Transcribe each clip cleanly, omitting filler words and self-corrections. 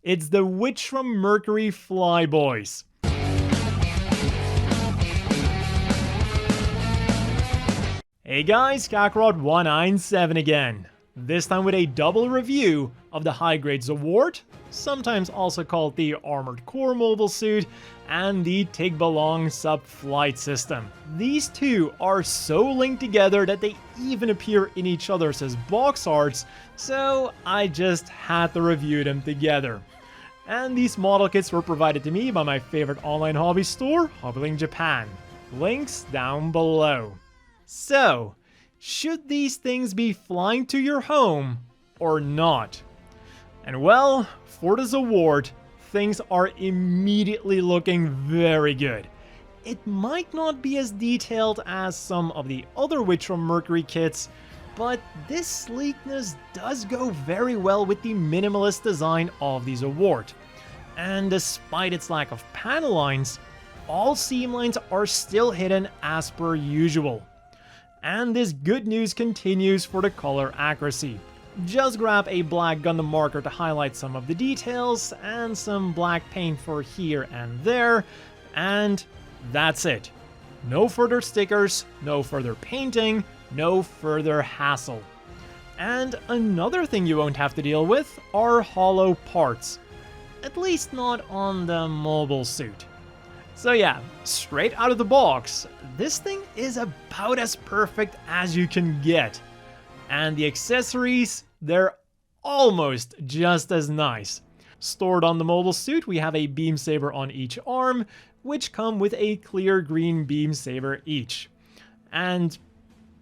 It's the Witch from Mercury Flyboys. Hey guys, Kakarot197 again. This time with a double review of the high-grade Zowort, sometimes also called the Armored Core mobile suit, and the Tickbalang sub-flight system. These two are so linked together that they even appear in each other's as box arts, so I just had to review them together. And these model kits were provided to me by my favorite online hobby store, Hobbyling Japan. Links down below. So, should these things be flying to your home or not? And well, for the Zowort, things are immediately looking very good. It might not be as detailed as some of the other Witch from Mercury kits, but this sleekness does go very well with the minimalist design of the Zowort. And despite its lack of panel lines, all seam lines are still hidden as per usual. And this good news continues for the color accuracy. Just grab a black Gundam marker to highlight some of the details, and some black paint for here and there, and that's it. No further stickers, no further painting, no further hassle. And another thing you won't have to deal with are hollow parts. At least not on the mobile suit. So yeah, straight out of the box, this thing is about as perfect as you can get. And the accessories, they're almost just as nice. Stored on the mobile suit, we have a beam saber on each arm, which come with a clear green beam saber each. And,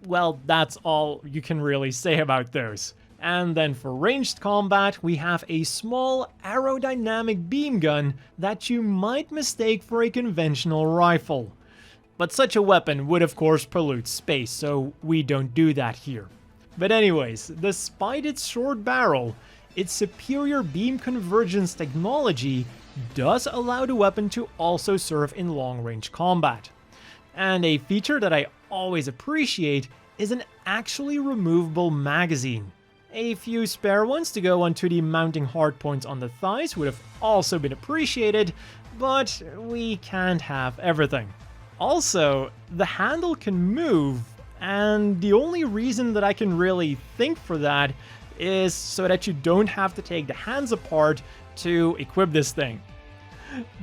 well, that's all you can really say about those. And then for ranged combat, we have a small aerodynamic beam gun that you might mistake for a conventional rifle. But such a weapon would of course pollute space, so we don't do that here. But anyways, despite its short barrel, its superior beam convergence technology does allow the weapon to also serve in long-range combat. And a feature that I always appreciate is an actually removable magazine. A few spare ones to go onto the mounting hardpoints on the thighs would have also been appreciated, but we can't have everything. Also, the handle can move, and the only reason that I can really think for that is so that you don't have to take the hands apart to equip this thing.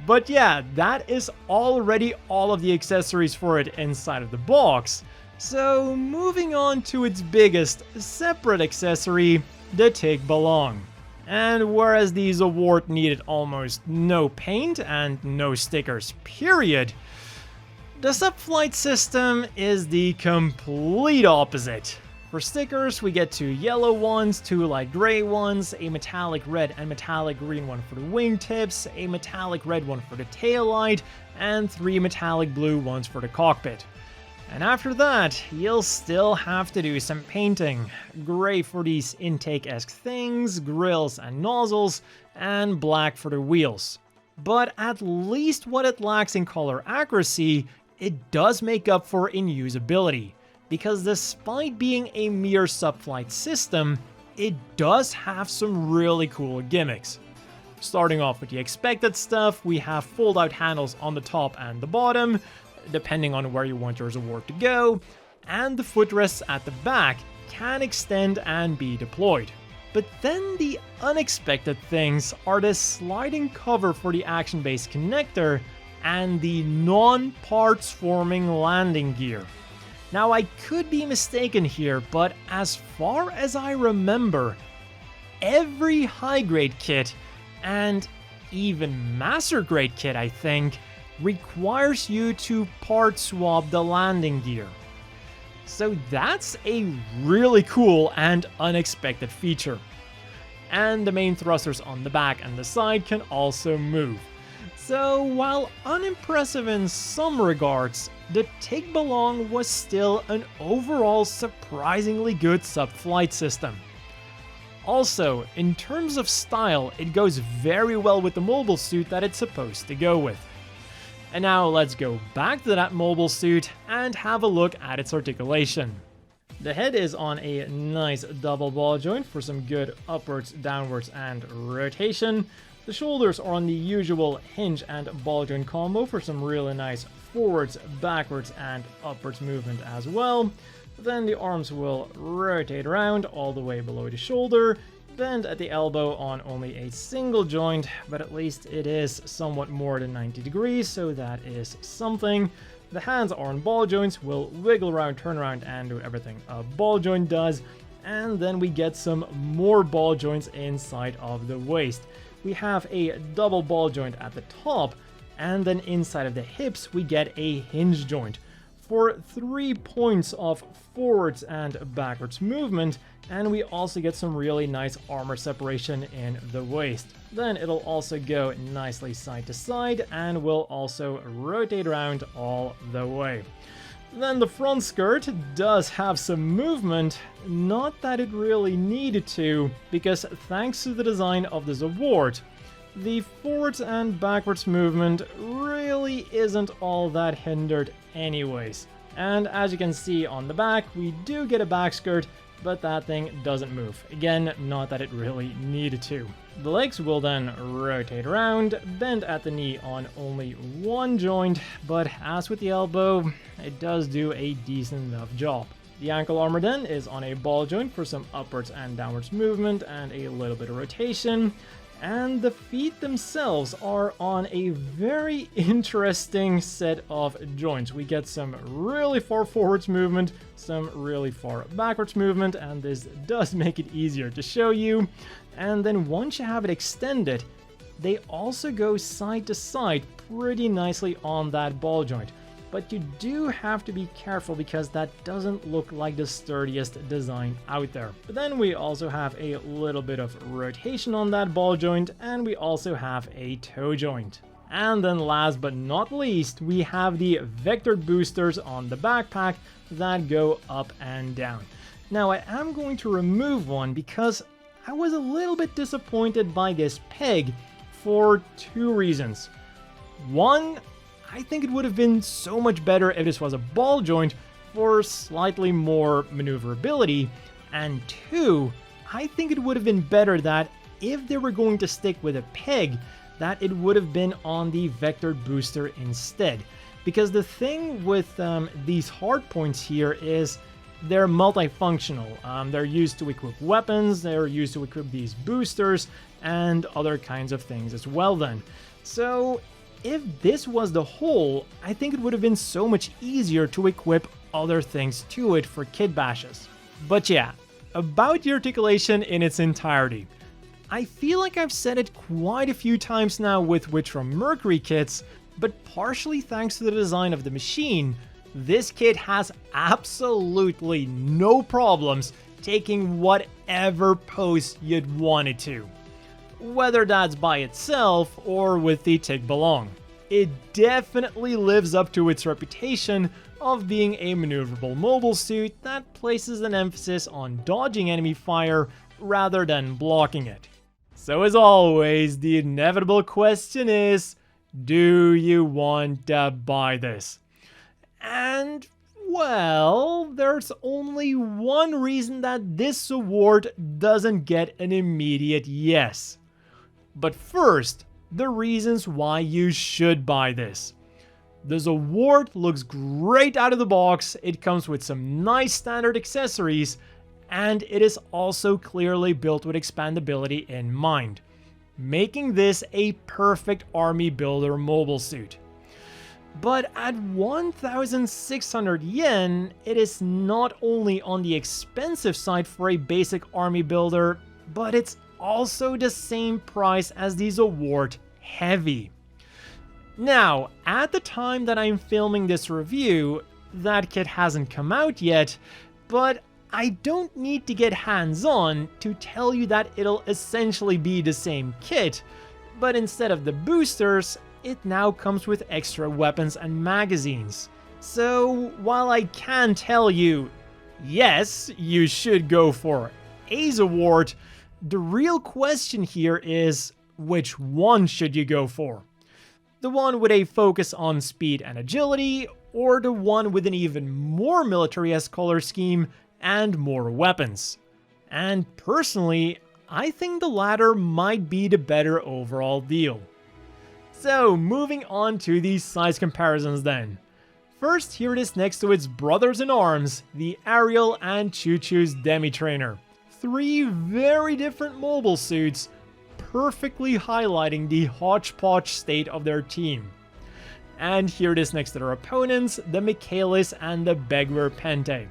But yeah, that is already all of the accessories for it inside of the box. So moving on to its biggest separate accessory, the Tickbalang. And whereas the Zowort needed almost no paint and no stickers period, the sub-flight system is the complete opposite. For stickers, we get 2 yellow ones, 2 light gray ones, a metallic red and metallic green one for the wingtips, a metallic red one for the taillight, and 3 metallic blue ones for the cockpit. And after that, you'll still have to do some painting. Gray for these intake-esque things, grills and nozzles, and black for the wheels. But at least what it lacks in color accuracy, it does make up for in usability. Because despite being a mere sub-flight system, it does have some really cool gimmicks. Starting off with the expected stuff, we have fold-out handles on the top and the bottom, depending on where you want your Zowort to go, and the footrests at the back can extend and be deployed. But then the unexpected things are the sliding cover for the action-based connector and the non-parts forming landing gear. Now I could be mistaken here, but as far as I remember, every high-grade kit, and even master-grade kit I think, requires you to part swap the landing gear. So that's a really cool and unexpected feature. And the main thrusters on the back and the side can also move. So while unimpressive in some regards, the Tickbalang was still an overall surprisingly good sub-flight system. Also, in terms of style, it goes very well with the mobile suit that it's supposed to go with. And now let's go back to that mobile suit and have a look at its articulation. The head is on a nice double ball joint for some good upwards, downwards, and rotation. The shoulders are on the usual hinge and ball joint combo for some really nice forwards, backwards, and upwards movement as well. Then the arms will rotate around all the way below the shoulder, bend at the elbow on only a single joint, but at least it is somewhat more than 90 degrees, so that is something. The hands are on ball joints, will wiggle around, turn around, and do everything a ball joint does. And then we get some more ball joints inside of the waist. We have a double ball joint at the top, and then inside of the hips we get a hinge joint for 3 points of forwards and backwards movement, and we also get some really nice armor separation in the waist. Then it'll also go nicely side to side and will also rotate around all the way. Then the front skirt does have some movement, not that it really needed to, because thanks to the design of the Zowort, the forwards and backwards movement really isn't all that hindered anyways. And as you can see on the back, we do get a back skirt, but that thing doesn't move. Again, not that it really needed to. The legs will then rotate around, bend at the knee on only one joint, but as with the elbow, it does do a decent enough job. The ankle armor then is on a ball joint for some upwards and downwards movement and a little bit of rotation. And the feet themselves are on a very interesting set of joints. We get some really far forwards movement, some really far backwards movement, and this does make it easier to show you. And then once you have it extended, they also go side to side pretty nicely on that ball joint. But you do have to be careful because that doesn't look like the sturdiest design out there. But then we also have a little bit of rotation on that ball joint, and we also have a toe joint. And then last but not least, we have the vector boosters on the backpack that go up and down. Now I am going to remove one because I was a little bit disappointed by this peg for 2 reasons. One, I think it would have been so much better if this was a ball joint for slightly more maneuverability. And 2, I think it would have been better that if they were going to stick with a peg, that it would have been on the vector booster instead. Because the thing with these hard points here is they're multifunctional. They're used to equip weapons, they're used to equip these boosters, and other kinds of things as well then. So if this was the whole, I think it would have been so much easier to equip other things to it for kit bashes. But yeah, about the articulation in its entirety. I feel like I've said it quite a few times now with Witch from Mercury kits, but partially thanks to the design of the machine, this kit has absolutely no problems taking whatever pose you'd want it to. Whether that's by itself or with the Tickbalang. It definitely lives up to its reputation of being a maneuverable mobile suit that places an emphasis on dodging enemy fire rather than blocking it. So as always, the inevitable question is, do you want to buy this? And well, there's only one reason that this award doesn't get an immediate yes. But first, the reasons why you should buy this. The Zowort looks great out of the box, it comes with some nice standard accessories, and it is also clearly built with expandability in mind, making this a perfect army builder mobile suit. But at 1,600 yen, it is not only on the expensive side for a basic army builder, but it's also the same price as the Zowort Heavy. Now, at the time that I'm filming this review, that kit hasn't come out yet, but I don't need to get hands-on to tell you that it'll essentially be the same kit, but instead of the boosters, it now comes with extra weapons and magazines. So while I can tell you, yes, you should go for a Zowort, the real question here is, which one should you go for? The one with a focus on speed and agility, or the one with an even more military-esque color scheme and more weapons? And personally, I think the latter might be the better overall deal. So, moving on to these size comparisons then. First, here it is next to its brothers-in-arms, the Ariel and Choo-Choo's Demi-Trainer. 3 very different mobile suits, perfectly highlighting the hodgepodge state of their team. And here it is next to their opponents, the Michaelis and the Begwer Pente.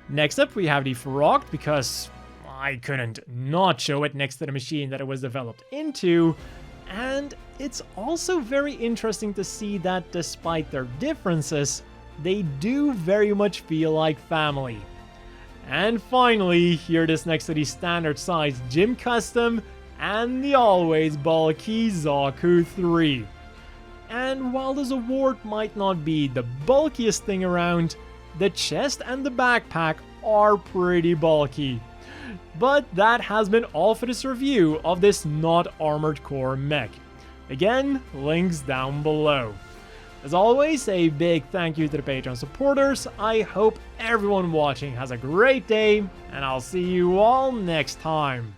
Next up, we have the Feroct, because I couldn't not show it next to the machine that it was developed into. And it's also very interesting to see that despite their differences, they do very much feel like family. And finally, here it is next to the standard size Gym Custom and the always bulky Zaku 3. And while the Zowort might not be the bulkiest thing around, the chest and the backpack are pretty bulky. But that has been all for this review of this not armored core mech. Again, links down below. As always, a big thank you to the Patreon supporters. I hope everyone watching has a great day, and I'll see you all next time.